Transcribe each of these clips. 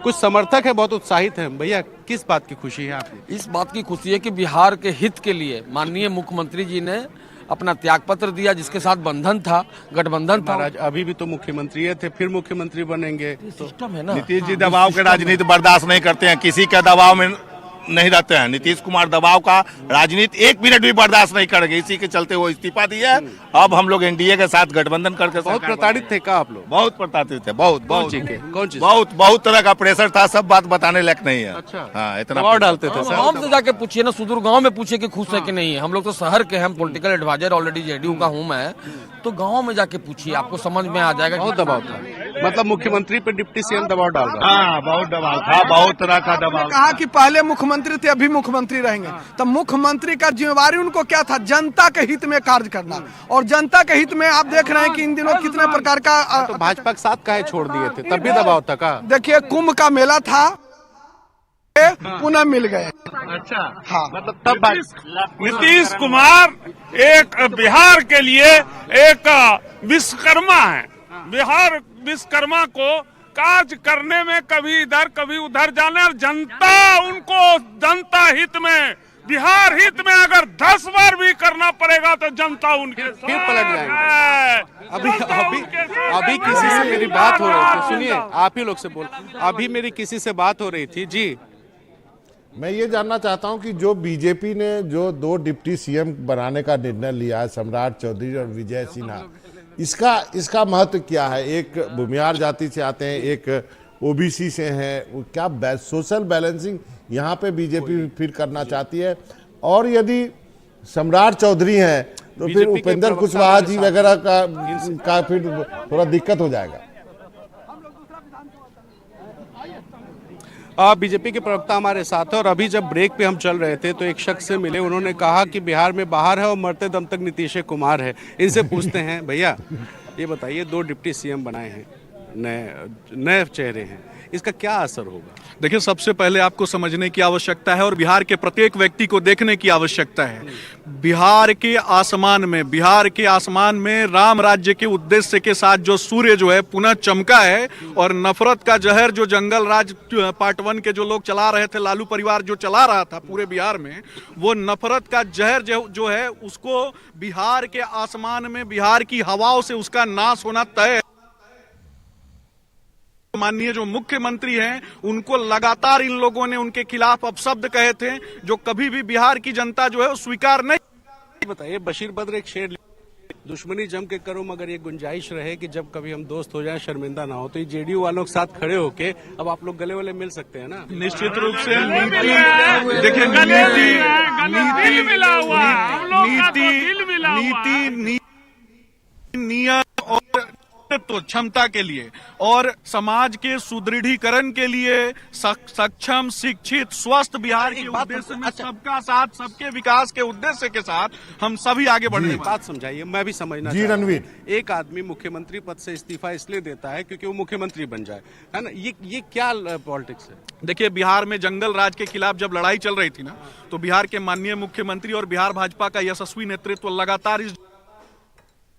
कुछ समर्थक है बहुत उत्साहित हैं। भैया किस बात की खुशी है आपको? इस बात की खुशी है कि बिहार के हित के लिए माननीय मुख्यमंत्री जी ने अपना त्यागपत्र दिया, जिसके साथ बंधन था, गठबंधन था। महाराज अभी भी तो मुख्यमंत्री थे, फिर मुख्यमंत्री बनेंगे तो सिस्टम है ना। नीतीश जी दबाव के राजनीति बर्दाश्त नहीं करते हैं, किसी के दबाव में नहीं रहते हैं। नीतीश कुमार दबाव का राजनीति एक मिनट भी बर्दाश्त नहीं करेंगे, इसी के चलते वो इस्तीफा दिया। अब हम लोग एनडीए के साथ गठबंधन करके बहुत प्रताड़ित थे का आप लोग? बहुत प्रताड़ित थे, बहुत बहुत कौन चीज? बहुत तरह का प्रेशर था, सब बात बताने लायक नहीं है। अच्छा। हाँ, इतना दबाव डालते थे सर? गाँव से जाके पूछिए ना, सुदूर गांव में पूछिए कि खुश है कि नहीं है। हम लोग तो शहर के हैं, पॉलिटिकल एडवाइजर ऑलरेडी जेडीयू का हूं मैं, तो गांव में जाके पूछिए, आपको समझ में आ जाएगा। बहुत दबाव था, मतलब मुख्यमंत्री पे डिप्टी सीएम दबाव डाल रहा है। हाँ, बहुत दबाव था, बहुत तरह का दबाव। कहा कि पहले मुख्यमंत्री थे, अभी मुख्यमंत्री रहेंगे, तो मुख्यमंत्री का जिम्मेवारी उनको क्या था? जनता के हित में कार्य करना। और जनता के हित में आप देख रहे हैं कि इन दिनों कितने प्रकार का तो भाजपा के साथ काहे छोड़ दिए थे? तब भी दबाव था का? देखिए, कुंभ का मेला था, पुनः मिल गए। अच्छा, हाँ, मतलब तब नीतीश कुमार एक बिहार के लिए एक विश्वकर्मा है। बिहार विश्वकर्मा को कार्य करने में कभी इधर कभी उधर जाने, और जनता उनको जनता हित में, बिहार हित में अगर 10 बार भी करना पड़ेगा तो जनता उनके फिर पलट जाएंगे। अभी किसी से मेरी बात हो रही थी, सुनिए आप ही लोग से बोल, अभी मेरी किसी से बात हो रही थी जी। मैं ये जानना चाहता हूं कि जो बीजेपी ने जो 2 डिप्टी सीएम बनाने का निर्णय लिया है, सम्राट चौधरी और विजय सिन्हा, इसका महत्व क्या है? एक भूमिहार जाति से आते हैं, एक ओबीसी से हैं, क्या सोशल बैलेंसिंग यहाँ पे बीजेपी फिर करना चाहती है? और यदि सम्राट चौधरी हैं तो फिर उपेंद्र कुशवाहा जी वगैरह का फिर थोड़ा दिक्कत हो जाएगा। बीजेपी के प्रवक्ता हमारे साथ है, और अभी जब ब्रेक पे हम चल रहे थे तो एक शख्स से मिले, उन्होंने कहा कि बिहार में बाहर है और मरते दम तक नीतीश कुमार है। इनसे पूछते हैं, भैया ये बताइए 2 डिप्टी सीएम बनाए हैं, नए चेहरे हैं, इसका क्या असर होगा? देखिए, सबसे पहले आपको समझने की आवश्यकता है और बिहार के प्रत्येक व्यक्ति को देखने की आवश्यकता है। बिहार के आसमान में राम राज्य के उद्देश्य के साथ जो सूर्य जो है पुनः चमका है, और नफरत का जहर जो जंगल राज पार्ट 1 के जो लोग चला रहे थे, लालू परिवार जो चला रहा था पूरे बिहार में, वो नफरत का जहर जो है उसको बिहार के आसमान में, बिहार की हवाओं से उसका नाश होना तय है। माननीय जो मुख्यमंत्री हैं, उनको लगातार इन लोगों ने उनके खिलाफ अपशब्द कहे थे, जो कभी भी बिहार की जनता जो है वो स्वीकार नहीं। बताइए, बशीर बद्र एक शेर, दुश्मनी जम के करो मगर ये गुंजाइश रहे कि जब कभी हम दोस्त हो जाएं शर्मिंदा ना हो। तो ये जेडीयू वालों के साथ खड़े होके अब आप लोग गले वाले मिल सकते हैं ना? निश्चित रूप से नियत और तो क्षमता के लिए और समाज के सुदृढ़ीकरण के लिए सक्षम, शिक्षित, स्वस्थ बिहार के उद्देश्य में, सबका साथ, सबके विकास के उद्देश्य के साथ हम सभी आगे बढ़ने। बात समझाइए, मैं भी समझना जी रणवीर, एक आदमी मुख्यमंत्री पद से इस्तीफा इसलिए देता है क्योंकि वो मुख्यमंत्री बन जाए, है ना? ये क्या पॉलिटिक्स है? देखिए, बिहार में जंगल राज के खिलाफ जब लड़ाई चल रही थी ना, तो बिहार के माननीय मुख्यमंत्री और बिहार भाजपा का यशस्वी नेतृत्व लगातार इस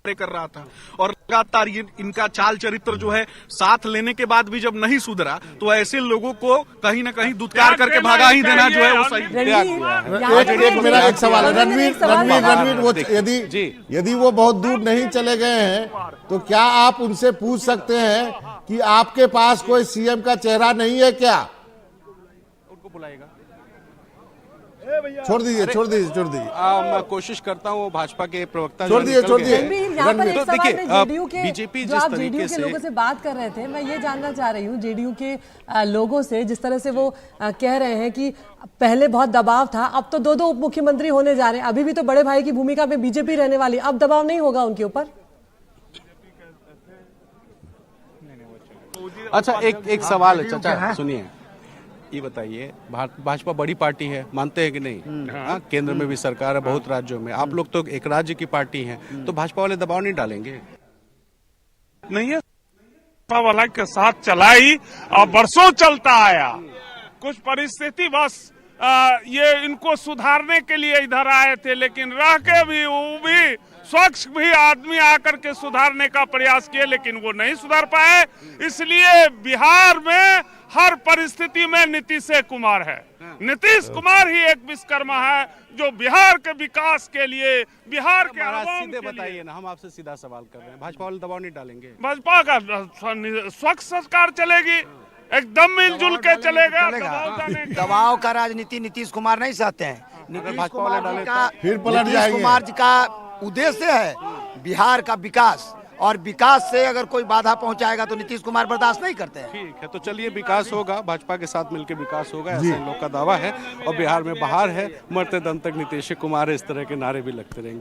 कर रहा था, और लगातार ये इनका चाल चरित्र जो है साथ लेने के बाद भी जब नहीं सुधरा, तो ऐसे लोगों को कहीं ना कहीं दुत्कार करके भगा ही देना जो है वो सही। मेरा एक सवाल है रणवीर, वो यदि वो बहुत दूर नहीं चले गए हैं तो क्या आप उनसे पूछ सकते हैं कि आपके पास कोई सीएम का चेहरा नहीं है क्या? उनको बुलाएगा, छोड़ दीजिए। मैं कोशिश करता हूँ, भाजपा के प्रवक्ता छोड़ दीजिए। यहाँ पर एक सवाल है, जेडीयू के बीजेपी जो आप जेडीयू के लोगों से बात कर रहे थे, मैं ये जानना चाह रही हूँ जेडीयू के लोगों से, जिस तरह से वो कह रहे हैं कि पहले बहुत दबाव था, अब तो 2 उप मुख्यमंत्री होने जा रहे हैं, अभी भी तो बड़े भाई की भूमिका में बीजेपी रहने वाली, अब दबाव नहीं होगा उनके ऊपर? अच्छा, एक सवाल है चाचा, सुनिए, ये बताइए, भाजपा बड़ी पार्टी है, मानते हैं कि नहीं? हाँ, केंद्र में भी सरकार है, बहुत राज्यों में, आप लोग तो एक राज्य की पार्टी हैं, तो भाजपा वाले दबाव नहीं डालेंगे? नहीं है, वाला के साथ चलाई और बरसों चलता आया, कुछ परिस्थिति बस ये इनको सुधारने के लिए इधर आए थे, लेकिन रह के भी वो भी स्वच्छ भी आदमी आकर के सुधारने का प्रयास किए, लेकिन वो नहीं सुधार पाए। इसलिए बिहार में हर परिस्थिति में नीतीश कुमार है। नीतीश कुमार ही एक विश्वकर्मा है जो बिहार के विकास के लिए, बिहार के महाराज आवाम सीधे के लिए, बताइए ना, हम आपसे सीधा सवाल कर रहे हैं, भाजपा वाले दबाव नहीं डालेंगे? भाजपा का स्वच्छ सरकार चलेगी, एकदम मिलजुल के चलेगा। दबाव का राजनीति नीतीश कुमार नहीं सहते हैं। नीतीश भाजपा वाले कुमार जी डाले का फिर पलट नीतीश जाएंगे। कुमार जी का उद्देश्य है बिहार का विकास, और विकास से अगर कोई बाधा पहुंचाएगा तो नीतीश कुमार बर्दाश्त नहीं करते हैं। ठीक है, तो चलिए विकास होगा, भाजपा के साथ मिलकर विकास होगा, ऐसा इन लोग का दावा है। और बिहार में बाहर है, मरते दम तक नीतीश कुमार, इस तरह के नारे भी लगते रहेंगे।